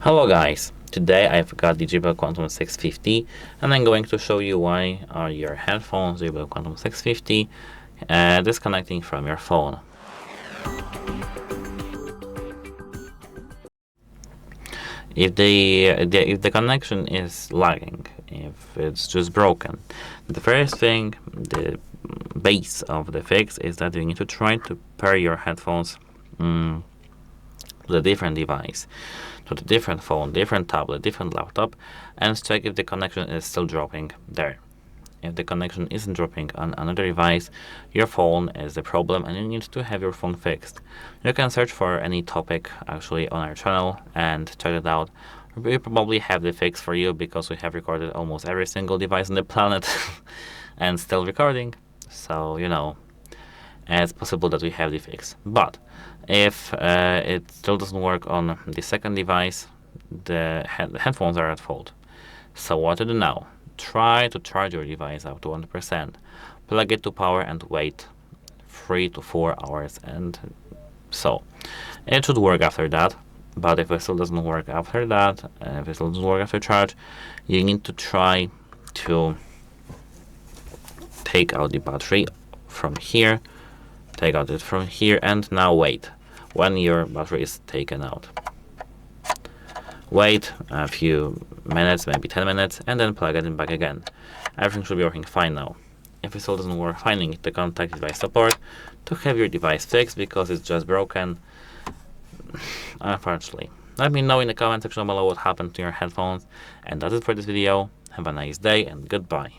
Hello guys, today I've got the JBL Quantum 650 and I'm going to show you why are your headphones JBL Quantum 650 disconnecting from your phone. If the connection is lagging, if it's just broken, the first thing, the base of the fix is that you need to try to pair your headphones to a different device, to the different phone, different tablet, different laptop, and check if the connection is still dropping there. If the connection isn't dropping on another device, your phone is the problem and you need to have your phone fixed. You can search for any topic actually on our channel and check it out. We probably have the fix for you because we have recorded almost every single device on the planet and still recording. So, it's possible that we have the fix. But if it still doesn't work on the second device, the headphones are at fault. So what to do now? Try to charge your device up to 100%. Plug it to power and wait 3 to 4 hours, and so it should work after that. But if it still doesn't work after that, if it still doesn't work after charge, you need to try to take out the battery from here, take out it from here, and now wait when your battery is taken out. Wait a few minutes, maybe 10 minutes, and then plug it in back again. Everything should be working fine now. If it still doesn't work fine, you need to contact device support to have your device fixed because it's just broken, unfortunately. Let me know in the comment section below what happened to your headphones, and that's it for this video. Have a nice day and goodbye.